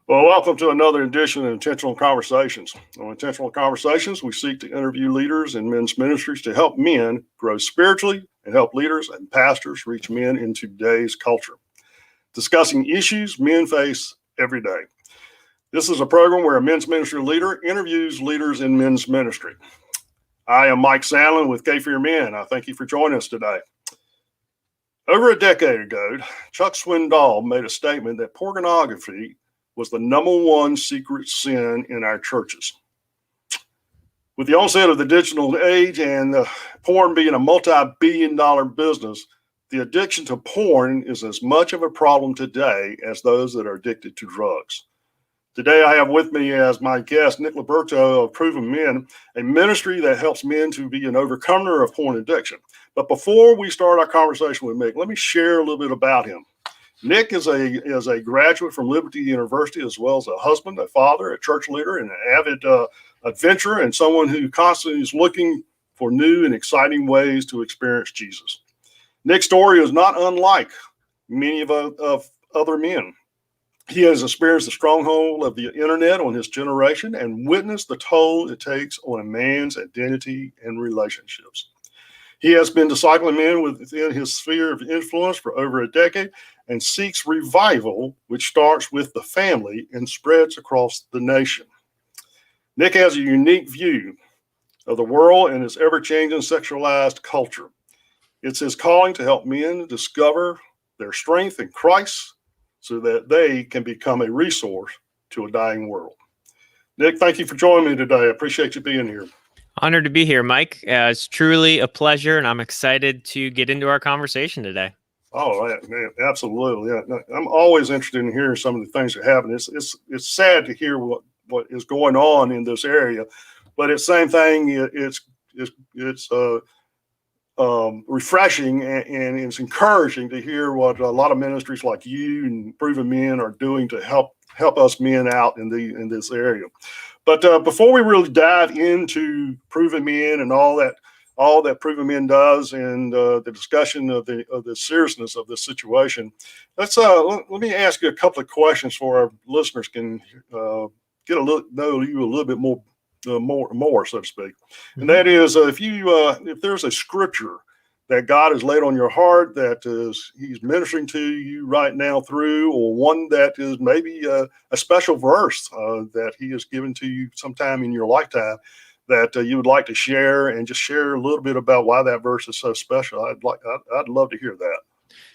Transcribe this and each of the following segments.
Well, welcome to another edition of Intentional Conversations. On Intentional Conversations, we seek to interview leaders in men's ministries to help men grow spiritually and help leaders and pastors reach men in today's culture, discussing issues men face every day. This is a program where a men's ministry leader interviews leaders in men's ministry. I am Mike Sandlin with Liberto of Proven Men. I thank you for joining us today. Over a decade ago, Chuck Swindoll made a statement that pornography was the number one secret sin in our churches. With the onset of the digital age and porn being a multi-billion-dollar business, the addiction to porn is as much of a problem today as those that are addicted to drugs. Today, I have with me as my guest, Liberto of Proven Men, a ministry that helps men to be an overcomer of porn addiction. But before we start our conversation with Nick, let me share a little bit about him. Nick is a graduate from Liberty University, as well as a husband, a father, a church leader, and an avid adventurer, and someone who constantly is looking for new and exciting ways to experience Jesus. Nick's story is not unlike many of other men. He has experienced the stronghold of the internet on his generation and witnessed the toll it takes on a man's identity and relationships. He has been discipling men within his sphere of influence for over a decade and seeks revival, which starts with the family and spreads across the nation. Nick has a unique view of the world and its ever-changing sexualized culture. It's his calling to help men discover their strength in Christ so that they can become a resource to a dying world. Nick, thank you for joining me today. I appreciate you being here. Honored to be here, Mike. It's truly a pleasure, and I'm excited to get into our conversation today. Oh, man, absolutely. Yeah. I'm always interested in hearing some of the things that happen. It's sad to hear what is going on in this area, but it's the same thing. It's refreshing and it's encouraging to hear what a lot of ministries like you and Proven Men are doing to help us men out in this area. But before we really dive into Proven Men and all that Proven Men does and the discussion of the seriousness of this situation, let me ask you a couple of questions so our listeners can know you a little bit more, so to speak. And that is, if there's a scripture that God has laid on your heart that He's ministering to you right now through, or one that is maybe a special verse that He has given to you sometime in your lifetime that you would like to share, and just share a little bit about why that verse is so special. I'd love to hear that.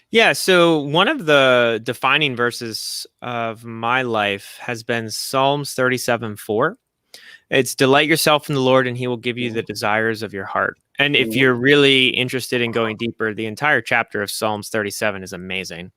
Yeah, so one of the defining verses of my life has been Psalms 37:4. It's delight yourself in the Lord and He will give you the desires of your heart. And if you're really interested in going deeper, the entire chapter of Psalms 37 is amazing.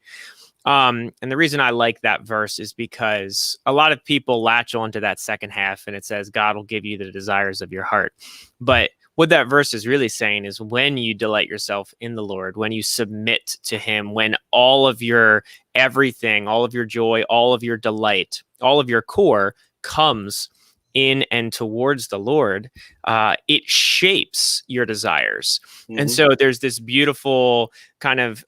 And the reason I like that verse is because a lot of people latch onto that second half and it says, God will give you the desires of your heart. But what that verse is really saying is when you delight yourself in the Lord, when you submit to Him, when all of your everything, all of your joy, all of your delight, all of your core comes in and towards the Lord, it shapes your desires. Mm-hmm. And so there's this beautiful kind of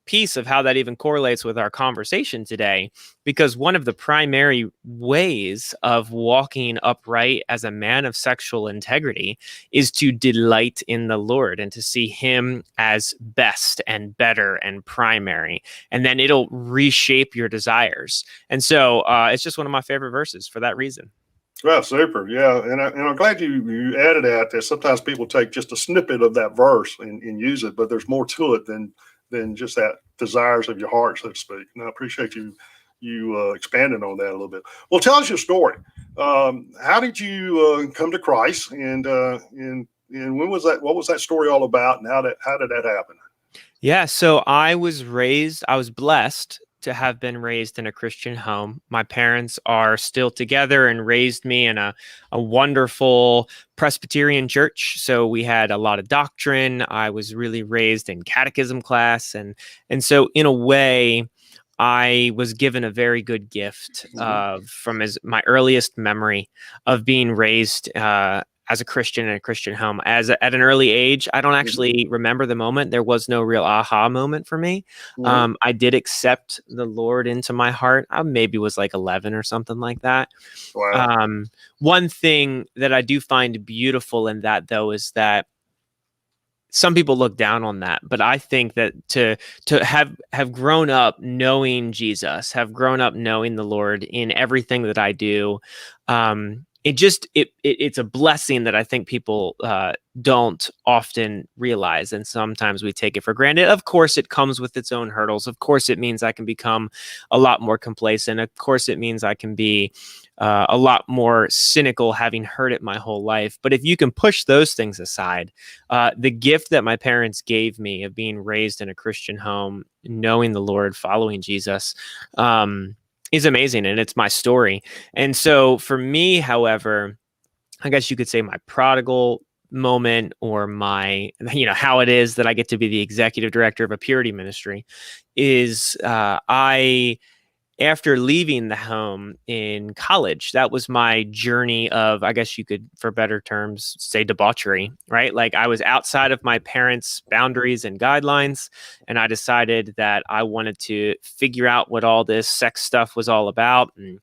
piece of how that even correlates with our conversation today, because one of the primary ways of walking upright as a man of sexual integrity is to delight in the Lord and to see Him as best and better and primary, and then it'll reshape your desires. And so it's just one of my favorite verses for that reason. Well, super. Yeah. And I'm glad you added that sometimes people take just a snippet of that verse and use it, but there's more to it than just that desires of your heart, so to speak. And I appreciate you expanding on that a little bit. Well, tell us your story. How did you come to Christ, and when was that? What was that story all about, and how did that happen? Yeah. So I was blessed to have been raised in a Christian home. My parents are still together and raised me in a wonderful Presbyterian church. So we had a lot of doctrine. I was really raised in catechism class. And so in a way, I was given a very good gift from my earliest memory of being raised as a Christian in a Christian home. At an early age, I don't actually remember the moment. There was no real aha moment for me. I did accept the Lord into my heart. I maybe was like 11 or something like that. Wow. One thing that I do find beautiful in that, though, is that some people look down on that, but I think that to have grown up knowing Jesus, have grown up knowing the Lord in everything that I do, it's a blessing that I think people don't often realize, and sometimes we take it for granted. Of course, it comes with its own hurdles. Of course, it means I can become a lot more complacent. Of course, it means I can be a lot more cynical, having heard it my whole life. But if you can push those things aside, the gift that my parents gave me of being raised in a Christian home, knowing the Lord, following Jesus, is amazing, and it's my story. And so for me, however, I guess you could say my prodigal moment, or my, how it is that I get to be the executive director of a purity ministry, is after leaving the home in college, that was my journey of, I guess you could, for better terms, say debauchery, right? Like I was outside of my parents' boundaries and guidelines, and I decided that I wanted to figure out what all this sex stuff was all about. And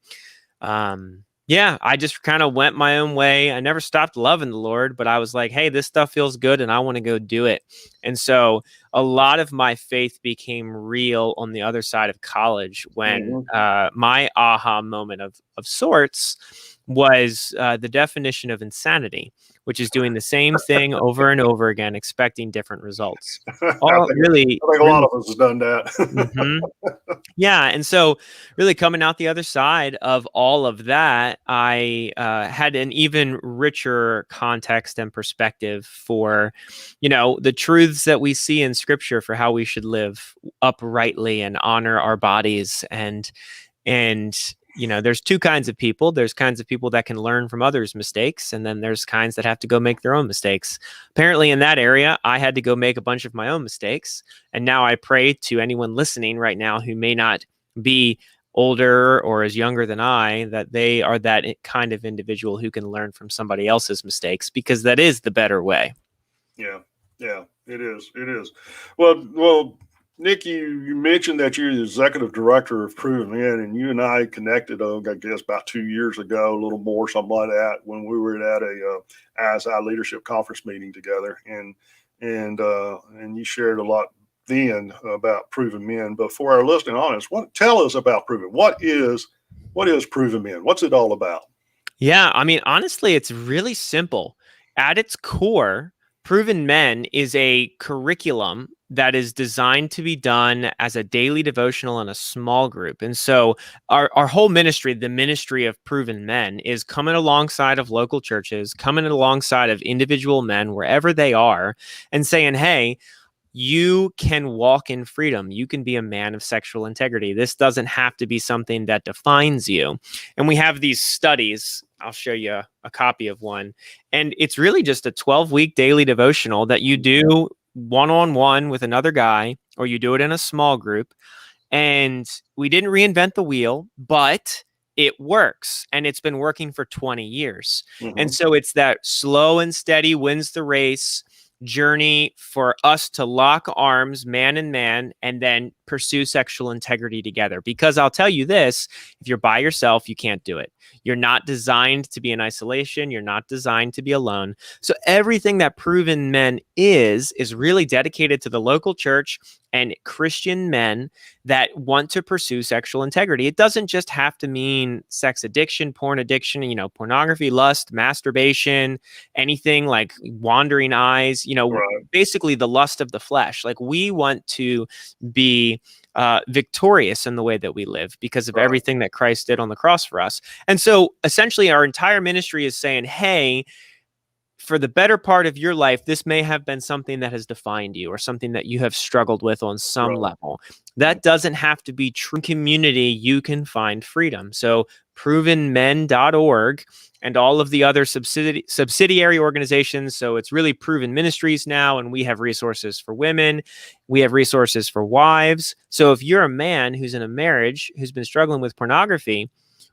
I just kind of went my own way. I never stopped loving the Lord, but I was like, hey, this stuff feels good and I want to go do it. And so a lot of my faith became real on the other side of college, when my aha moment of sorts was the definition of insanity, which is doing the same thing over and over again, expecting different results. I think a lot of us have done that. Yeah. And so really coming out the other side of all of that, I had an even richer context and perspective for, the truths that we see in Scripture for how we should live uprightly and honor our bodies. And there's two kinds of people. There's kinds of people that can learn from others' mistakes, and then there's kinds that have to go make their own mistakes. Apparently in that area, I had to go make a bunch of my own mistakes. And now I pray to anyone listening right now who may not be older or as younger than I, that they are that kind of individual who can learn from somebody else's mistakes, because that is the better way. Yeah, it is. Well, Nick, you mentioned that you're the executive director of Proven Men, and you and I connected, I guess, about 2 years ago, a little more, something like that, when we were at a ISI leadership conference meeting together, and you shared a lot then about Proven Men. But for our listening audience, tell us about Proven. What is Proven Men? What's it all about? Yeah, I mean, honestly, it's really simple. At its core, Proven Men is a curriculum that is designed to be done as a daily devotional in a small group. And so our whole ministry, the ministry of Proven Men, is coming alongside of local churches, coming alongside of individual men wherever they are, and saying, hey, you can walk in freedom. You can be a man of sexual integrity. This doesn't have to be something that defines you. And we have these studies. I'll show you a copy of one. And it's really just a 12-week daily devotional that you do one-on-one with another guy, or you do it in a small group. And we didn't reinvent the wheel, but it works. And it's been working for 20 years. And so it's that slow and steady wins the race journey for us to lock arms, man and man, and then pursue sexual integrity together. Because I'll tell you this, if you're by yourself, you can't do it. You're not designed to be in isolation. You're not designed to be alone. So everything that Proven Men is really dedicated to the local church and Christian men that want to pursue sexual integrity. It doesn't just have to mean sex addiction, porn addiction, pornography, lust, masturbation, anything like wandering eyes, basically the lust of the flesh. Like, we want to be victorious in the way that we live because of everything that Christ did on the cross for us. And so essentially our entire ministry is saying, hey, for the better part of your life, this may have been something that has defined you, or something that you have struggled with on some level. That doesn't have to be true. Community, you can find freedom. So provenmen.org and all of the other subsidiary organizations. So it's really Proven Ministries now, and we have resources for women. We have resources for wives. So if you're a man who's in a marriage who's been struggling with pornography,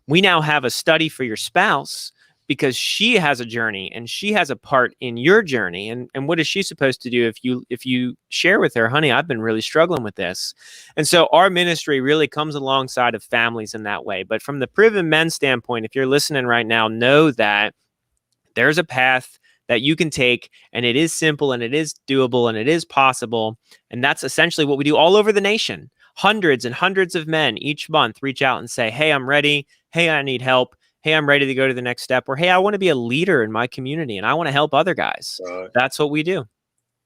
we now have a study for your spouse, because she has a journey and she has a part in your journey. And what is she supposed to do if you share with her, honey, I've been really struggling with this. And so our ministry really comes alongside of families in that way. But from the Proven Men standpoint, if you're listening right now, know that there's a path that you can take, and it is simple and it is doable and it is possible. And that's essentially what we do all over the nation. Hundreds and hundreds of men each month reach out and say, hey, I'm ready. Hey, I need help. Hey, I'm ready to go to the next step. Or, hey, I want to be a leader in my community and I want to help other guys. Right. That's what we do.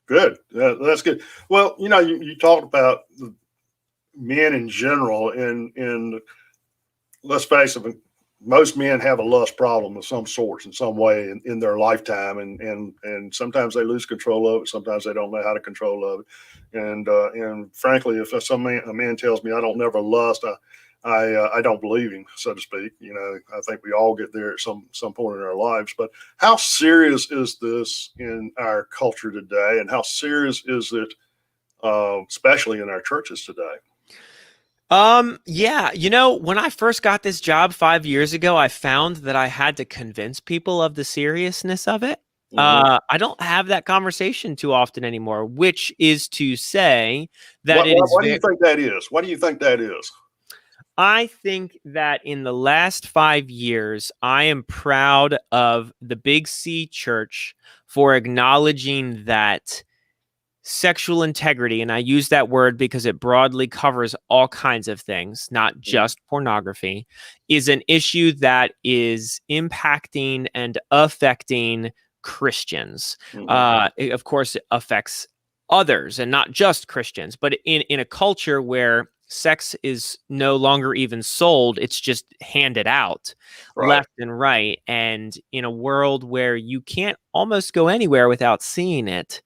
Good. That's good. Well, you talked about the men in general, and let's face it, most men have a lust problem of some sort in some way in their lifetime, and sometimes they lose control of it. Sometimes they don't know how to control of it. And frankly, if a man tells me I don't never lust, I don't believe him, so to speak. I think we all get there at some point in our lives. But how serious is this in our culture today, and how serious is it, especially in our churches today? Yeah, when I first got this job 5 years ago, I found that I had to convince people of the seriousness of it. Mm-hmm. I don't have that conversation too often anymore, which is to say that What do you think that is? What do you think that is? I think that in the last 5 years, I am proud of the Big C Church for acknowledging that sexual integrity, and I use that word because it broadly covers all kinds of things, not just pornography, is an issue that is impacting and affecting Christians. It, of course, it affects others and not just Christians, but in a culture where sex is no longer even sold, it's just handed out left and right. And in a world where you can't almost go anywhere without seeing it,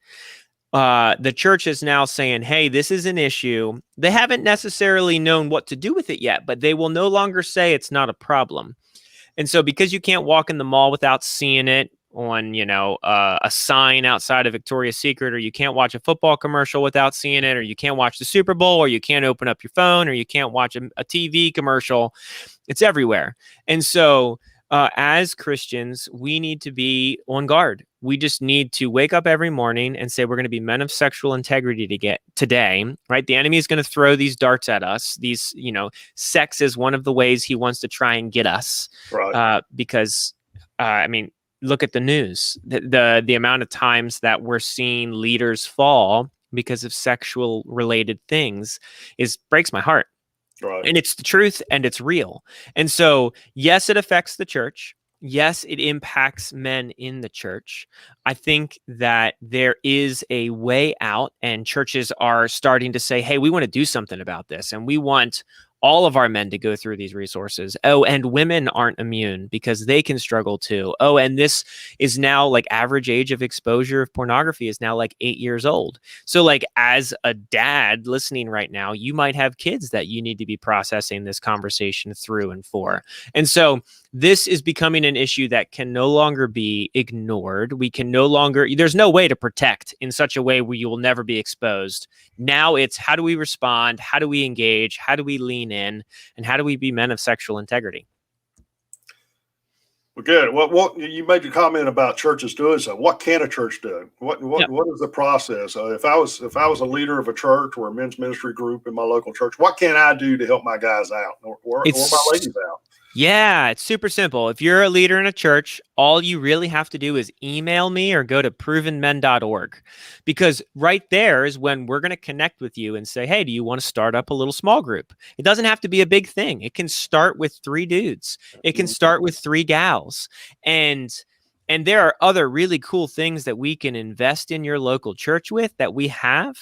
the church is now saying, hey, this is an issue. They haven't necessarily known what to do with it yet, but they will no longer say it's not a problem. And so because you can't walk in the mall without seeing it on, a sign outside of Victoria's Secret, or you can't watch a football commercial without seeing it, or you can't watch the Super Bowl, or you can't open up your phone, or you can't watch a TV commercial, it's everywhere. And so as Christians, we need to be on guard. We just need to wake up every morning and say, we're going to be men of sexual integrity today, right? The enemy is going to throw these darts at us. These, sex is one of the ways he wants to try and get us. Right. Because, look at the news. The amount of times that we're seeing leaders fall because of sexual related things breaks my heart. Right. And it's the truth and it's real. And so, yes, it affects the church. Yes, it impacts men in the church. I think that there is a way out, and churches are starting to say, hey, we want to do something about this, and we want all of our men to go through these resources. Oh, and women aren't immune because they can struggle too. Oh, and this is now like average age of exposure of pornography is now like 8 years old. So like as a dad listening right now, you might have kids that you need to be processing this conversation through and for. And so this is becoming an issue that can no longer be ignored. There's no way to protect in such a way where you will never be exposed. Now it's how do we respond? How do we engage? How do we lean in? And how do we be men of sexual integrity? Well, good. What you made your comment about churches doing so. What can a church do? What is the process? If I was a leader of a church or a men's ministry group in my local church, what can I do to help my guys out or my ladies out? Yeah, it's super simple. If you're a leader in a church, all you really have to do is email me or go to provenmen.org, because right there is when we're going to connect with you and say, hey, do you want to start up a little small group? It doesn't have to be a big thing. It can start with 3 dudes. It can start with 3 gals. And there are other really cool things that we can invest in your local church with that we have.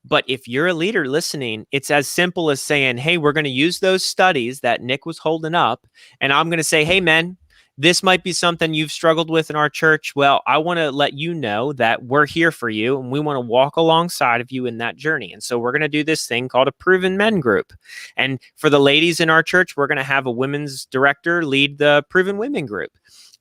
But if you're a leader listening, it's as simple as saying, hey, we're going to use those studies that Nick was holding up. And I'm going to say, hey, men, this might be something you've struggled with in our church. Well, I want to let you know that we're here for you and we want to walk alongside of you in that journey. And so we're going to do this thing called a Proven Men group. And for the ladies in our church, we're going to have a women's director lead the Proven Women group.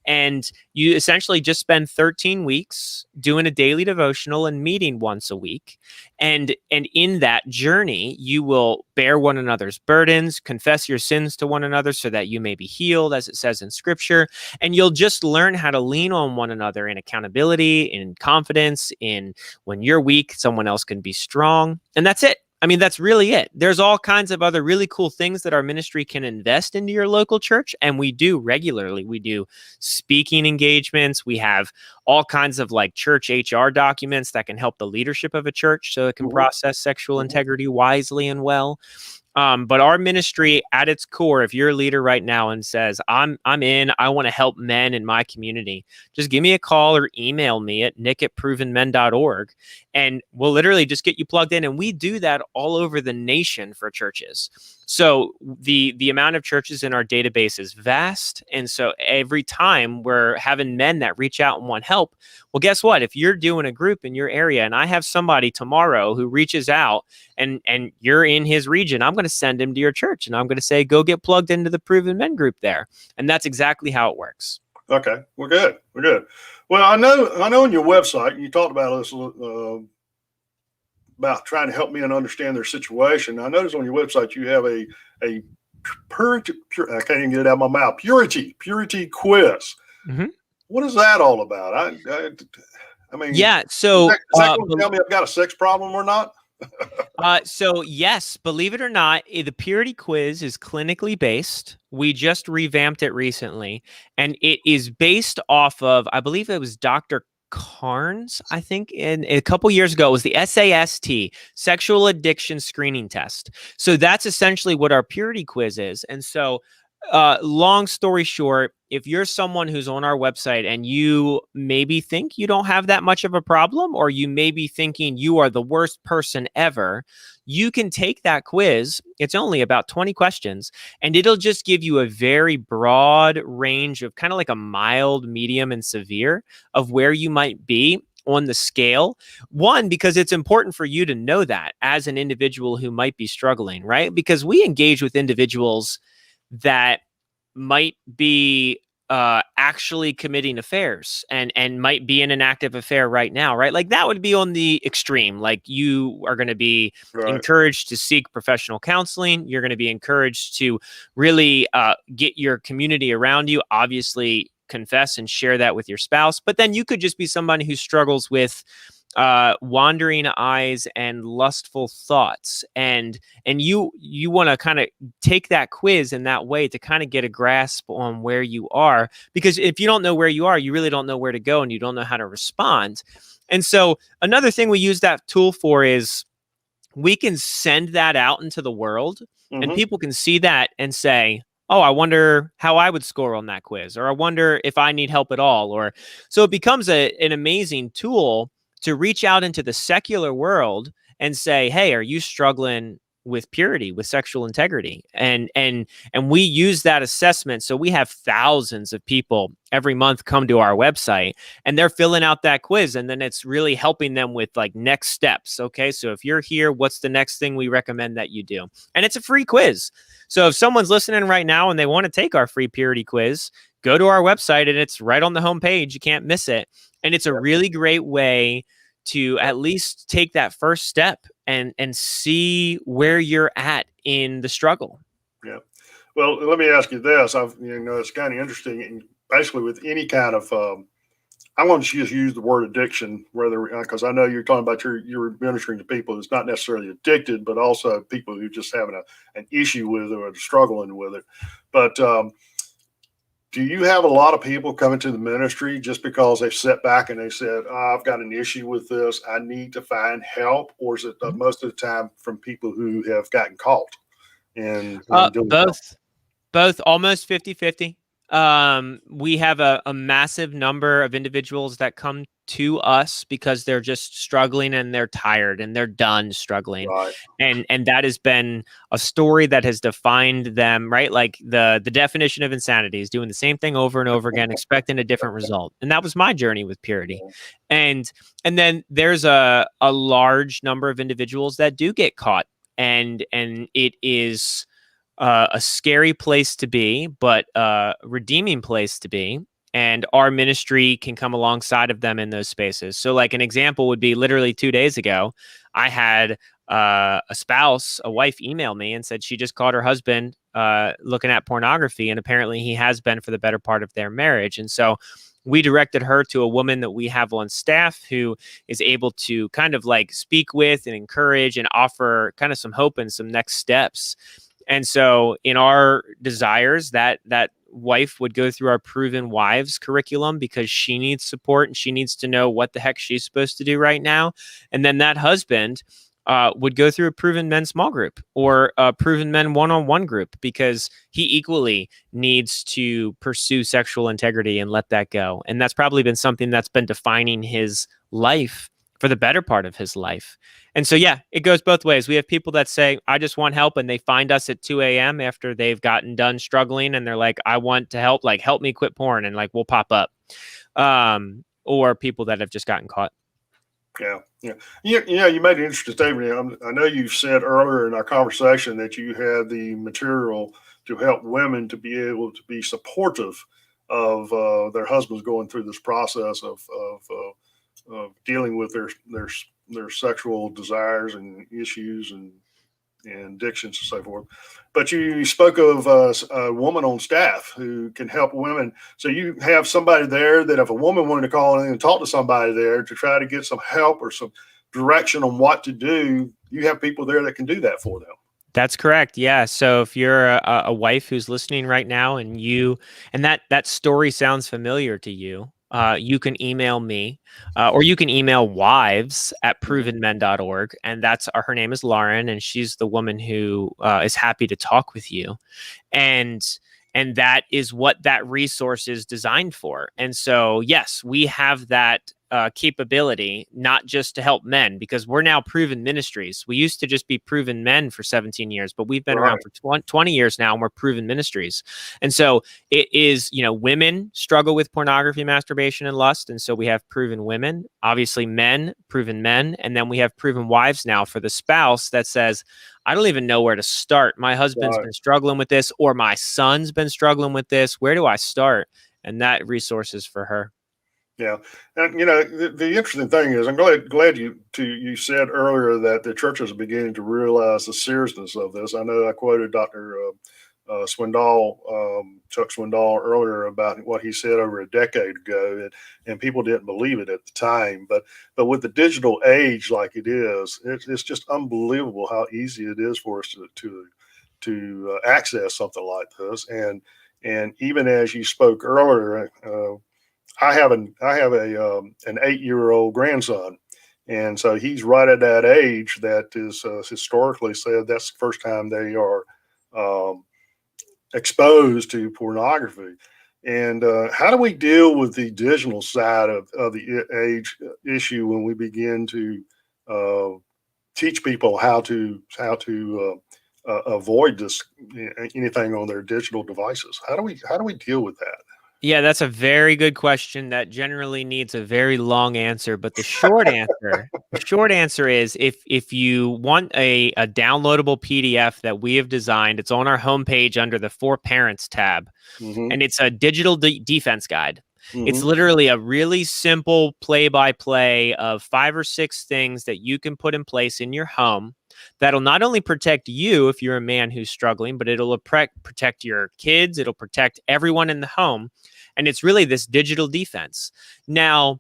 And you essentially just spend 13 weeks doing a daily devotional and meeting once a week. And in that journey, you will bear one another's burdens, confess your sins to one another so that you may be healed, as it says in scripture. And you'll just learn how to lean on one another in accountability, in confidence, in when you're weak, someone else can be strong. And that's it. I mean, that's really it. There's all kinds of other really cool things that our ministry can invest into your local church. And we do regularly. We do speaking engagements. We have all kinds of like church HR documents that can help the leadership of a church so it can process sexual integrity wisely and well. But our ministry at its core, if you're a leader right now and says, I want to help men in my community, just give me a call or email me at nick@provenmen.org. And we'll literally just get you plugged in. And we do that all over the nation for churches. So the amount of churches in our database is vast. And so every time we're having men that reach out and want help, well, guess what? If you're doing a group in your area and I have somebody tomorrow who reaches out and you're in his region, I'm going to send him to your church and I'm going to say, go get plugged into the Proven Men group there. And that's exactly how it works. Okay, we're good. We're good. Well, I know on your website, you talked about this, about trying to help men understand their situation. I noticed on your website, you have a purity, I can't even get it out of my mouth, purity quiz. Mm-hmm. What is that all about? I mean, yeah. So is that going to tell me I've got a sex problem or not? So yes, believe it or not, the purity quiz is clinically based. We just revamped it recently, and it is based off of, I believe it was Dr. Carnes, I think, in a couple years ago. It was the SAST, Sexual Addiction Screening Test. So that's essentially what our purity quiz is. And so long story short, if you're someone who's on our website and you maybe think you don't have that much of a problem, or you may be thinking you are the worst person ever, you can take that quiz. It's only about 20 questions, and it'll just give you a very broad range of kind of like a mild, medium, and severe of where you might be on the scale. One, because it's important for you to know that as an individual who might be struggling, right? Because we engage with individuals that might be actually committing affairs and might be in an active affair right now, right? Like that would be on the extreme. Like you are going to be encouraged to seek professional counseling. You're going to be encouraged to really get your community around you, obviously confess and share that with your spouse. But then you could just be somebody who struggles with wandering eyes and lustful thoughts, and you want to kind of take that quiz in that way to kind of get a grasp on where you are, because if you don't know where you are, you really don't know where to go and you don't know how to respond. And so another thing we use that tool for is we can send that out into the world, and people can see that and say, oh, I wonder how I would score on that quiz, or I wonder if I need help at all. Or so it becomes an amazing tool to reach out into the secular world and say, hey, are you struggling with purity, with sexual integrity? And we use that assessment. So we have thousands of people every month come to our website and they're filling out that quiz. And then it's really helping them with like next steps. Okay, so if you're here, what's the next thing we recommend that you do? And it's a free quiz. So if someone's listening right now and they want to take our free purity quiz, go to our website and it's right on the homepage. You can't miss it. And it's a really great way to at least take that first step and see where you're at in the struggle. Yeah. Well, let me ask you this. It's kind of interesting. And basically, with any kind of, I want to just use the word addiction, because I know you're talking about you're ministering to people that's not necessarily addicted, but also people who just having an issue with it or struggling with it. But do you have a lot of people coming to the ministry just because they've sat back and they said, oh, I've got an issue with this, I need to find help? Or is it most of the time from people who have gotten caught? And both, almost 50-50. We have a massive number of individuals that come to us because they're just struggling and they're tired and they're done struggling. Right. And that has been a story that has defined them, right? Like the definition of insanity is doing the same thing over and over again, expecting a different result. And that was my journey with purity. And then there's a large number of individuals that do get caught, and it is a scary place to be, but a redeeming place to be. and our ministry can come alongside of them in those spaces. So like an example would be literally 2 days ago, I had a wife email me and said she just caught her husband looking at pornography, and apparently he has been for the better part of their marriage. And so we directed her to a woman that we have on staff who is able to kind of like speak with and encourage and offer kind of some hope and some next steps. And so in our desires, that wife would go through our Proven Wives curriculum because she needs support and she needs to know what the heck she's supposed to do right now. And then that husband would go through a Proven Men small group or a Proven Men one-on-one group because he equally needs to pursue sexual integrity and let that go. And that's probably been something that's been defining his life for the better part of his life. And so, yeah, it goes both ways. We have people that say, I just want help. And they find us at 2 a.m. after they've gotten done struggling. And they're like, I want to help, like, help me quit porn. And like, we'll pop up. Or people that have just gotten caught. Yeah. You made an interesting statement. I know you said earlier in our conversation that you had the material to help women to be able to be supportive of their husbands going through this process of dealing with their sexual desires and issues and addictions and so forth. But you spoke of a woman on staff who can help women. So you have somebody there that if a woman wanted to call in and talk to somebody there to try to get some help or some direction on what to do, you have people there that can do that for them. That's correct. Yeah. So if you're a wife who's listening right now and that story sounds familiar to you, you can email me or you can email wives@provenmen.org. And her name is Lauren, and she's the woman who is happy to talk with you. And that is what that resource is designed for. And so, yes, we have that capability, not just to help men, because we're now Proven Ministries. We used to just be Proven Men for 17 years, but we've been around for 20 years now, and we're Proven Ministries. And so it is, women struggle with pornography, masturbation, and lust. And so we have Proven Women, obviously men, Proven Men, and then we have Proven Wives now for the spouse that says, I don't even know where to start. My husband's been struggling with this, or my son's been struggling with this. Where do I start? And that resource is for her. Yeah. And, the interesting thing is, I'm glad you said earlier that the churches are beginning to realize the seriousness of this. I know I quoted Dr. Swindoll, Chuck Swindoll earlier about what he said over a decade ago, and people didn't believe it at the time. But with the digital age like it is, it's just unbelievable how easy it is for us to access something like this. And even as you spoke earlier, I have an 8-year-old grandson, and so he's right at that age that is historically said that's the first time they are exposed to pornography. And how do we deal with the digital side of the age issue when we begin to teach people how to avoid this, anything on their digital devices? How do we deal with that? Yeah, that's a very good question that generally needs a very long answer. But the short answer is if you want a downloadable PDF that we have designed, it's on our homepage under the For Parents tab. Mm-hmm. And it's a digital defense guide. Mm-hmm. It's literally a really simple play-by-play of 5 or 6 things that you can put in place in your home that'll not only protect you if you're a man who's struggling, but it'll protect your kids. It'll protect everyone in the home. And it's really this digital defense. Now,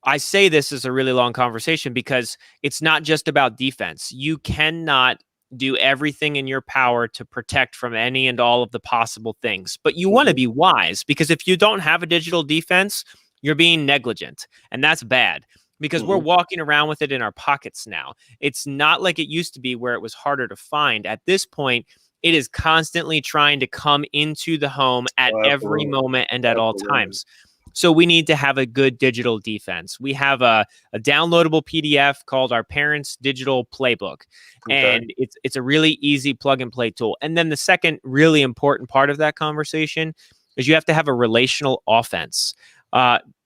I say this is a really long conversation because it's not just about defense. You cannot do everything in your power to protect from any and all of the possible things, but you want to be wise, because if you don't have a digital defense, you're being negligent, and that's bad. Because we're walking around with it in our pockets now. It's not like it used to be where it was harder to find. At this point, it is constantly trying to come into the home at every moment and at all times. So we need to have a good digital defense. We have a downloadable PDF called our Parents Digital Playbook. And it's a really easy plug and play tool. And then the second really important part of that conversation is you have to have a relational offense.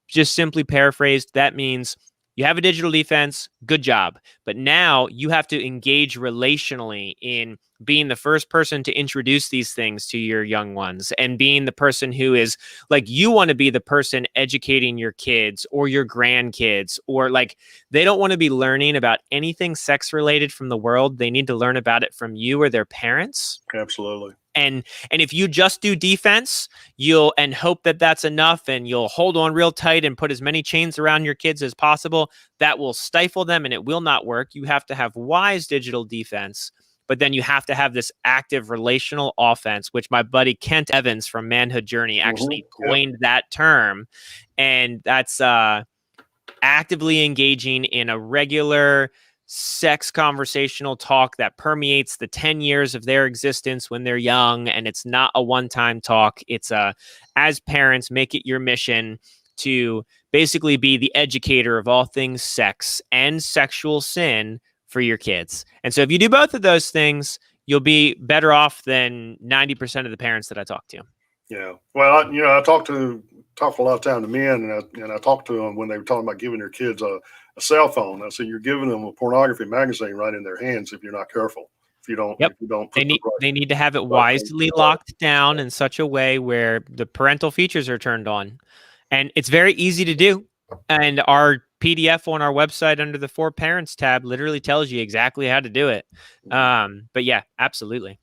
Just simply paraphrased, that means You have a digital defense, good job. But now you have to engage relationally in being the first person to introduce these things to your young ones, and being the person who is like, you want to be the person educating your kids or your grandkids, or like, they don't want to be learning about anything sex related from the world. They need to learn about it from you or their parents. Absolutely. And if you just do defense, you'll and hope that that's enough, and you'll hold on real tight and put as many chains around your kids as possible, that will stifle them and it will not work. You have to have wise digital defense, but then you have to have this active relational offense, which my buddy Kent Evans from Manhood Journey actually coined that term. And that's actively engaging in a regular sex conversational talk that permeates the 10 years of their existence when they're young. And it's not a one-time talk. It's as parents, make it your mission to basically be the educator of all things sex and sexual sin for your kids. And so if you do both of those things, you'll be better off than 90% of the parents that I talk to. Yeah. Well, I talk a lot of time to men, and I talk to them when they were talking about giving their kids a cell phone. I said, you're giving them a pornography magazine right in their hands if you're not careful. If you don't, Yep. if you don't, they need to have it wisely locked down in such a way where the parental features are turned on, and it's very easy to do. And our PDF on our website under the For Parents tab literally tells you exactly how to do it. But yeah, absolutely.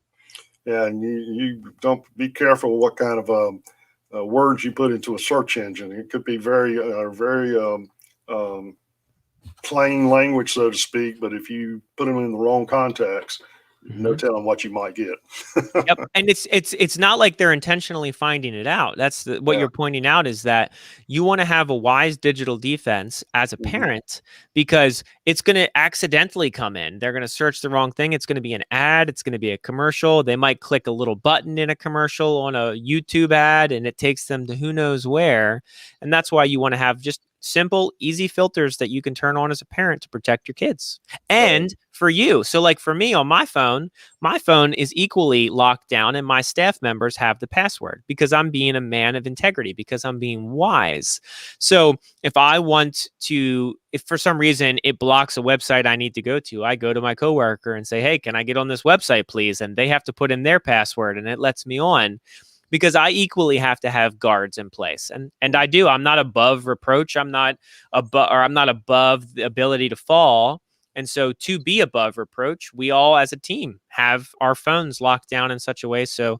Yeah, and you don't be careful what kind of words you put into a search engine. It could be very plain language, so to speak, but if you put them in the wrong context, no telling what you might get. Yep. And it's not like they're intentionally finding it out. That's what you're pointing out, is that you want to have a wise digital defense as a parent, because it's going to accidentally come in. They're going to search the wrong thing. It's going to be an ad. It's going to be a commercial. They might click a little button in a commercial on a YouTube ad, and it takes them to who knows where. And that's why you want to have just simple, easy filters that you can turn on as a parent to protect your kids. And for you, so like for me on my phone is equally locked down, and my staff members have the password, because I'm being a man of integrity, because I'm being wise. So if for some reason it blocks a website I need to go to, I go to my coworker and say, hey, can I get on this website, please? And they have to put in their password, and it lets me on, because I equally have to have guards in place. And I do. I'm not above reproach. I'm not above the ability to fall. And so to be above reproach, we all as a team have our phones locked down in such a way so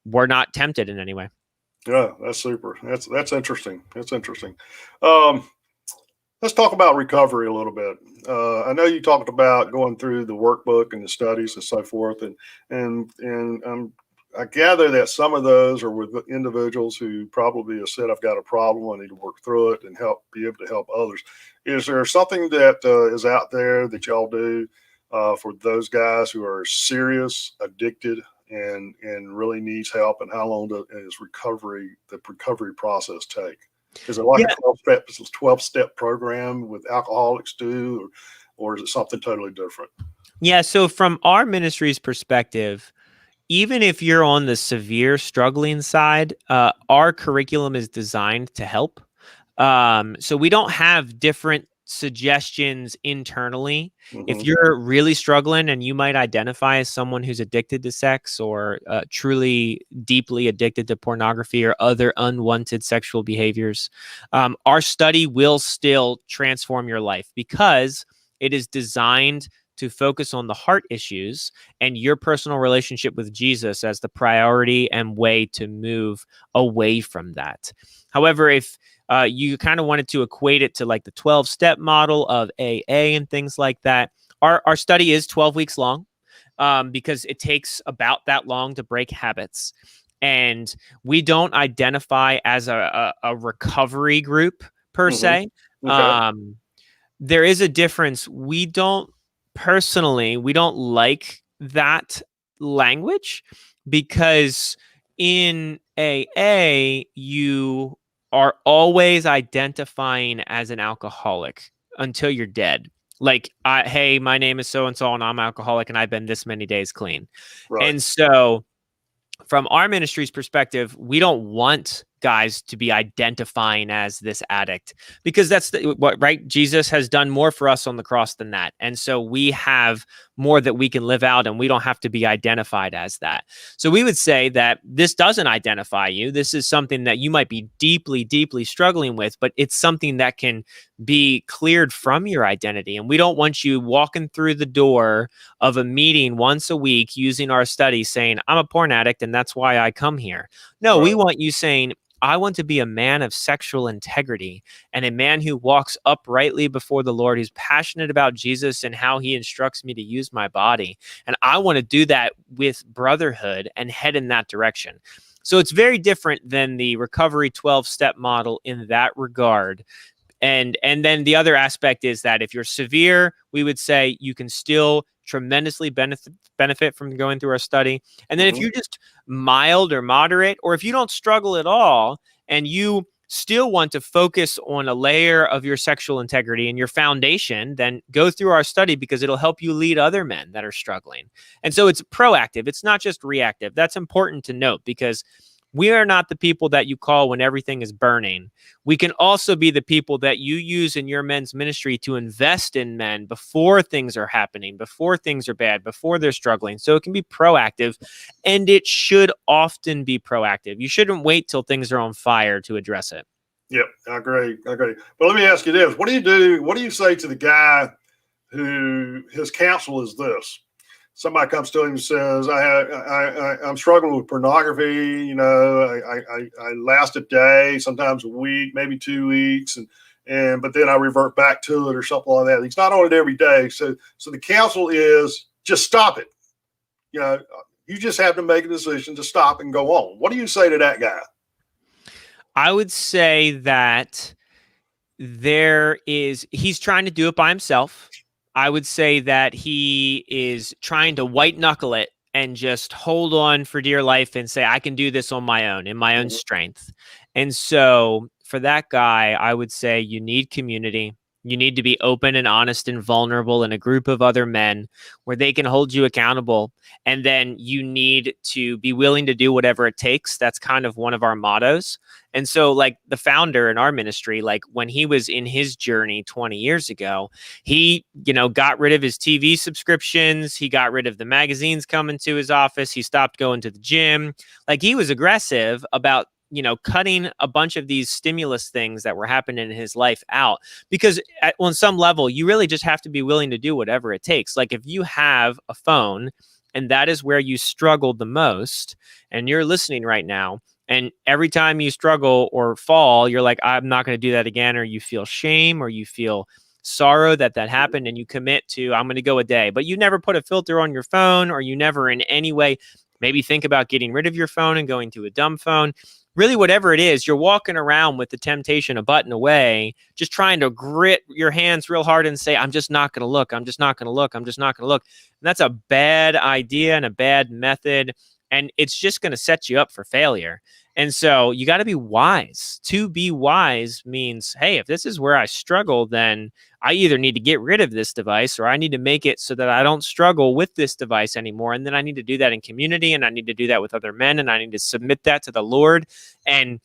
we're not tempted in any way. Yeah, that's super. That's interesting. That's interesting. Let's talk about recovery a little bit. I know you talked about going through the workbook and the studies and so forth, and I gather that some of those are with individuals who probably have said, I've got a problem, I need to work through it and be able to help others. Is there something that is out there that y'all do for those guys who are serious, addicted, and really needs help? And how long does the recovery process take? Is it like a 12-step program with alcoholics too, or is it something totally different? Yeah, so from our ministry's perspective, even if you're on the severe struggling side, our curriculum is designed to help. So we don't have different suggestions internally. If you're really struggling and you might identify as someone who's addicted to sex, or truly deeply addicted to pornography or other unwanted sexual behaviors, our study will still transform your life, because it is designed to focus on the heart issues and your personal relationship with Jesus as the priority and way to move away from that. However, if you kind of wanted to equate it to like the 12-step model of AA and things like that, our study is 12 weeks long, because it takes about that long to break habits. And we don't identify as a recovery group per se. Okay. There is a difference. We don't like that language, because in AA, you are always identifying as an alcoholic until you're dead. Like, hey, my name is so-and-so and I'm alcoholic and I've been this many days clean. Right. And so from our ministry's perspective, we don't want guys to be identifying as this addict, because that's what, right? Jesus has done more for us on the cross than that. And so we have more that we can live out, and we don't have to be identified as that. So we would say that this doesn't identify you. This is something that you might be deeply, deeply struggling with, but it's something that can be cleared from your identity. And we don't want you walking through the door of a meeting once a week using our study saying, I'm a porn addict and that's why I come here. No, we want you saying, I want to be a man of sexual integrity and a man who walks uprightly before the Lord, who's passionate about Jesus and how he instructs me to use my body. And I want to do that with brotherhood and head in that direction. So it's very different than the recovery 12-step model in that regard. And then the other aspect is that if you're severe, we would say you can still tremendously benefit from going through our study. And then if you're just mild or moderate, or if you don't struggle at all and you still want to focus on a layer of your sexual integrity and your foundation, then go through our study, because it'll help you lead other men that are struggling. And so it's proactive. It's not just reactive. That's important to note, because we are not the people that you call when everything is burning. We can also be the people that you use in your men's ministry to invest in men before things are happening, before things are bad, before they're struggling. So it can be proactive, and it should often be proactive. You shouldn't wait till things are on fire to address it. Yep, I agree. But let me ask you this. What do you do? What do you say to the guy who his counsel is this? Somebody comes to him and says, I'm struggling with pornography. I last a day, sometimes a week, maybe 2 weeks. But then I revert back to it or something like that. He's not on it every day. So the counsel is just stop it. You just have to make a decision to stop and go on. What do you say to that guy? I would say that he's trying to do it by himself. I would say that he is trying to white knuckle it and just hold on for dear life and say, I can do this on my own, in my own strength. And so for that guy, I would say you need community. You need to be open and honest and vulnerable in a group of other men where they can hold you accountable. And then you need to be willing to do whatever it takes. That's kind of one of our mottos. And so like the founder in our ministry, like when he was in his journey 20 years ago, he, got rid of his TV subscriptions. He got rid of the magazines coming to his office. He stopped going to the gym. Like he was aggressive about cutting a bunch of these stimulus things that were happening in his life out, because on some level, you really just have to be willing to do whatever it takes. Like if you have a phone and that is where you struggle the most, and you're listening right now, and every time you struggle or fall, you're like, I'm not going to do that again, or you feel shame, or you feel sorrow that happened, and you commit to, I'm going to go a day, but you never put a filter on your phone, or you never in any way maybe think about getting rid of your phone and going to a dumb phone. Really, whatever it is, you're walking around with the temptation a button away, just trying to grit your hands real hard and say, I'm just not going to look. I'm just not going to look. I'm just not going to look. And that's a bad idea and a bad method. And it's just going to set you up for failure. And so you got to be wise. To be wise means, hey, if this is where I struggle, then I either need to get rid of this device, or I need to make it so that I don't struggle with this device anymore. And then I need to do that in community, and I need to do that with other men, and I need to submit that to the Lord and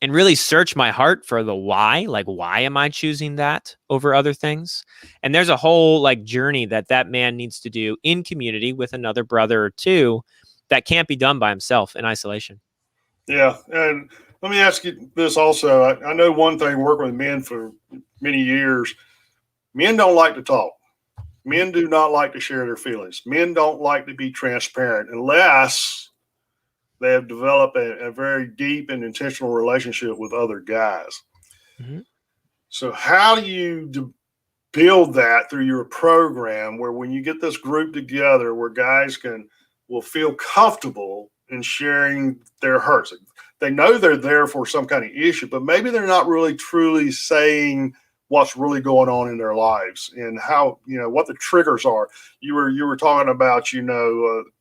really search my heart for the why. Like, why am I choosing that over other things? And there's a whole journey that man needs to do in community with another brother or two that can't be done by himself in isolation. Yeah. And let me ask you this also. I know one thing, working with men for many years, men don't like to talk. Men do not like to share their feelings. Men don't like to be transparent unless they have developed a very deep and intentional relationship with other guys. Mm-hmm. So how do you build that through your program, where when you get this group together, where guys will feel comfortable in sharing their hurts? They know they're there for some kind of issue, but maybe they're not really truly saying what's really going on in their lives and how, what the triggers are. You were talking about,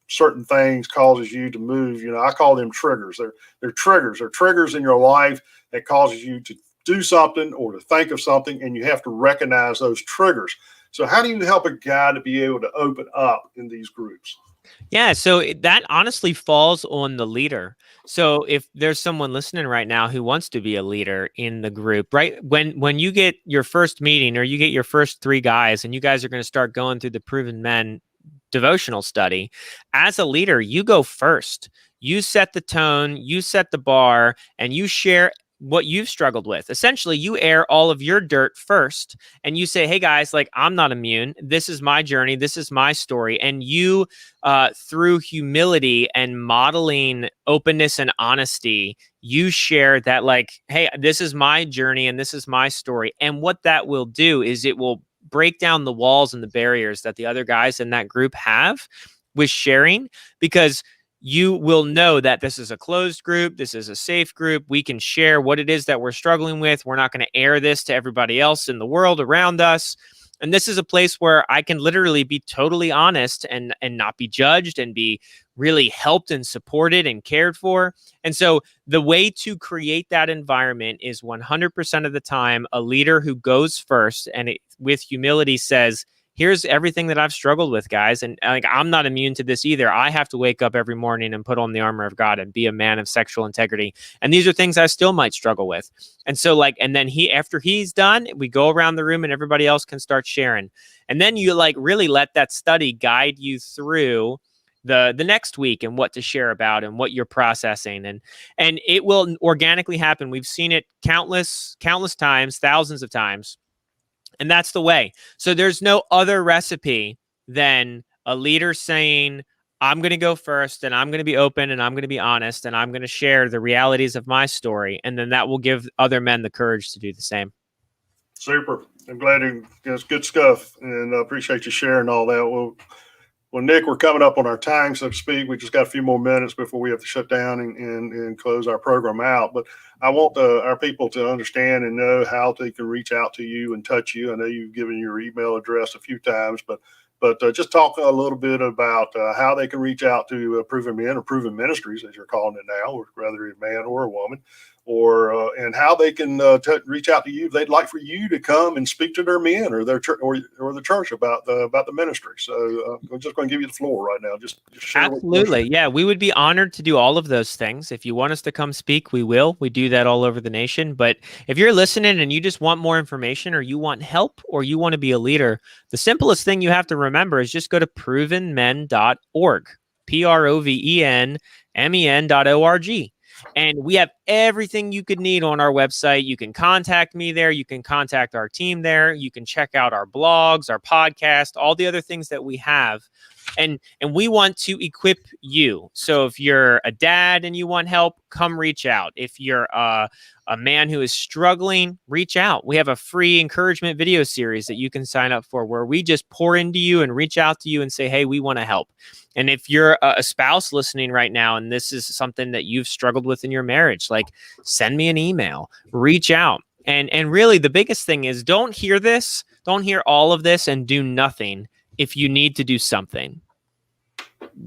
certain things causes you to move. I call them triggers. They're triggers. They're triggers in your life that causes you to do something or to think of something, and you have to recognize those triggers. So how do you help a guy to be able to open up in these groups? Yeah, so that honestly falls on the leader. So if there's someone listening right now who wants to be a leader in the group, right? When you get your first meeting or you get your first 3 guys and you guys are going to start going through the Proven Men devotional study, as a leader, you go first. You set the tone, you set the bar, and you share what you've struggled with. Essentially, you air all of your dirt first and you say, hey guys, like I'm not immune. This is my journey. This is my story. And you, through humility and modeling openness and honesty, you share that, like, hey, this is my journey and this is my story. And what that will do is it will break down the walls and the barriers that the other guys in that group have with sharing, because you will know that this is a closed group. This is a safe group. We can share what it is that we're struggling with. We're not going to air this to everybody else in the world around us. And this is a place where I can literally be totally honest and not be judged and be really helped and supported and cared for. And so the way to create that environment is 100% of the time a leader who goes first and with humility says, here's everything that I've struggled with, guys. And like, I'm not immune to this either. I have to wake up every morning and put on the armor of God and be a man of sexual integrity. And these are things I still might struggle with. And so like, and then after he's done, we go around the room and everybody else can start sharing. And then you like really let that study guide you through the next week and what to share about and what you're processing. And it will organically happen. We've seen it countless times, thousands of times. And that's the way. So there's no other recipe than a leader saying, I'm going to go first and I'm going to be open and I'm going to be honest and I'm going to share the realities of my story. And then that will give other men the courage to do the same. Super. I'm glad it's good stuff, and I appreciate you sharing all that. Well, Nick, we're coming up on our time, so to speak. We just got a few more minutes before we have to shut down and close our program out. But I want our people to understand and know how they can reach out to you and touch you. I know you've given your email address a few times, but just talk a little bit about how they can reach out to Proven Men or Proven Ministries, as you're calling it now, or whether a man or a woman, or and how they can reach out to you if they'd like for you to come and speak to their men or their church or the church about the ministry. So I'm just going to give you the floor right now. Just share. Absolutely. Yeah, we would be honored to do all of those things. If you want us to come speak, we will. We do that all over the nation. But if you're listening and you just want more information or you want help or you want to be a leader, the simplest thing you have to remember is just go to provenmen.org, provenmen.org. And we have everything you could need on our website. You can contact me there. You can contact our team there. You can check out our blogs, our podcast, all the other things that we have. And we want to equip you. So if you're a dad and you want help, come reach out. If you're a man who is struggling, reach out. We have a free encouragement video series that you can sign up for where we just pour into you and reach out to you and say, hey, we want to help. And if you're a spouse listening right now and this is something that you've struggled with in your marriage, like send me an email, reach out. And really the biggest thing is don't hear all of this and do nothing if you need to do something.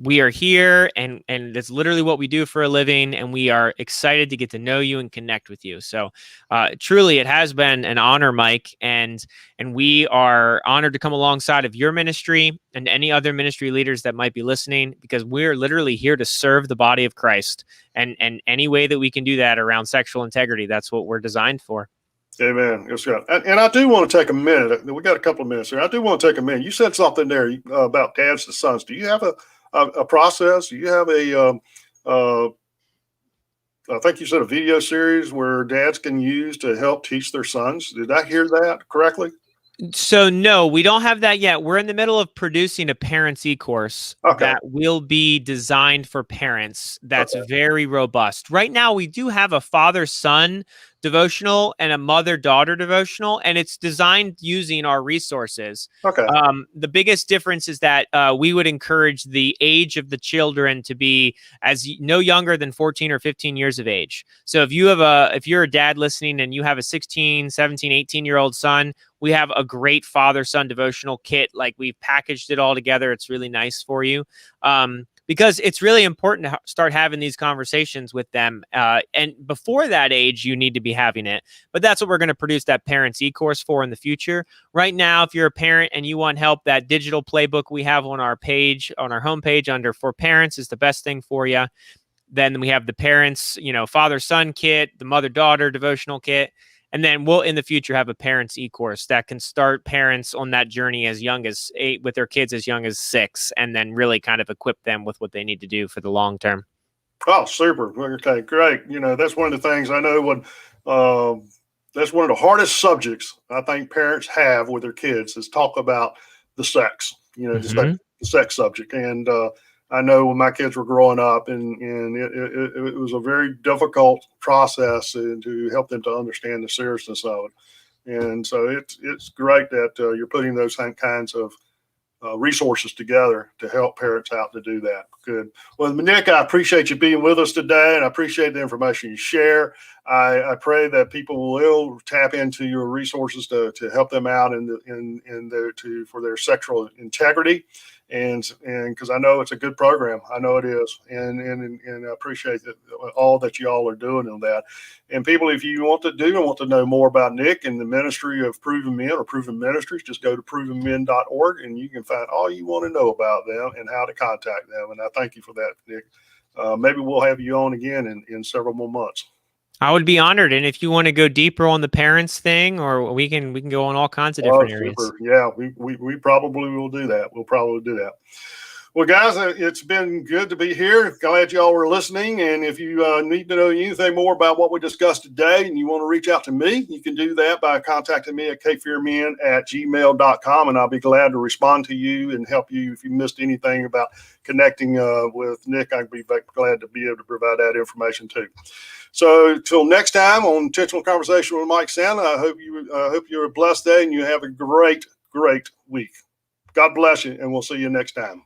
We are here and that's literally what we do for a living. And we are excited to get to know you and connect with you. So truly, it has been an honor, Mike. And we are honored to come alongside of your ministry and any other ministry leaders that might be listening, because we're literally here to serve the body of Christ. And any way that we can do that around sexual integrity, that's what we're designed for. Amen. Yes, God. And I do want to take a minute. We got a couple of minutes here. I do want to take a minute. You said something there about dads to sons. Do you have a process? Do you have I think you said a video series where dads can use to help teach their sons? Did I hear that correctly? So no, we don't have that yet. We're in the middle of producing a parents e-course that will be designed for parents. That's very robust. Right now, we do have a father-son devotional and a mother-daughter devotional, and it's designed using our resources. The biggest difference is that we would encourage the age of the children to be no younger than 14 or 15 years of age. So if you're a dad listening and you have a 16, 17, 18-year-old son, we have a great father-son devotional kit. Like we've packaged it all together. It's really nice for you. because it's really important to start having these conversations with them. And before that age, you need to be having it. But that's what we're going to produce that Parents e-course for in the future. Right now, if you're a parent and you want help, that digital playbook we have on our page, on our homepage under For Parents is the best thing for you. Then we have the parents, father-son kit, the mother-daughter devotional kit. And then we'll in the future have a parents e-course that can start parents on that journey as young as 8 with their kids as young as 6, and then really kind of equip them with what they need to do for the long term. Oh, super. Okay, great. That's one of the things I know that's one of the hardest subjects I think parents have with their kids is talk about the sex, the sex subject. And I know when my kids were growing up, and it was a very difficult process to help them to understand the seriousness of it. And so it's great that you're putting those kinds of resources together to help parents out to do that. Good. Well, Nick, I appreciate you being with us today, and I appreciate the information you share. I pray that people will tap into your resources to help them out for their sexual integrity. And because I know it's a good program, I know it is, and I appreciate all that you all are doing on that. And people, if you want to know more about Nick and the ministry of Proven Men or Proven Ministries, just go to provenmen.org, and you can find all you want to know about them and how to contact them. And I thank you for that, Nick. Maybe we'll have you on again in several more months. I would be honored. And if you want to go deeper on the parents thing, or we can go on all kinds of different areas. Super. Yeah, we probably will do that. We'll probably do that. Well, guys, it's been good to be here. Glad y'all were listening. And if you need to know anything more about what we discussed today and you want to reach out to me, you can do that by contacting me at kfearmen@gmail.com. And I'll be glad to respond to you and help you if you missed anything about connecting with Nick. I'd be glad to be able to provide that information too. So till next time on Intentional Conversation with Mike Sandlin, I hope you're a blessed day and you have a great week. God bless you, and we'll see you next time.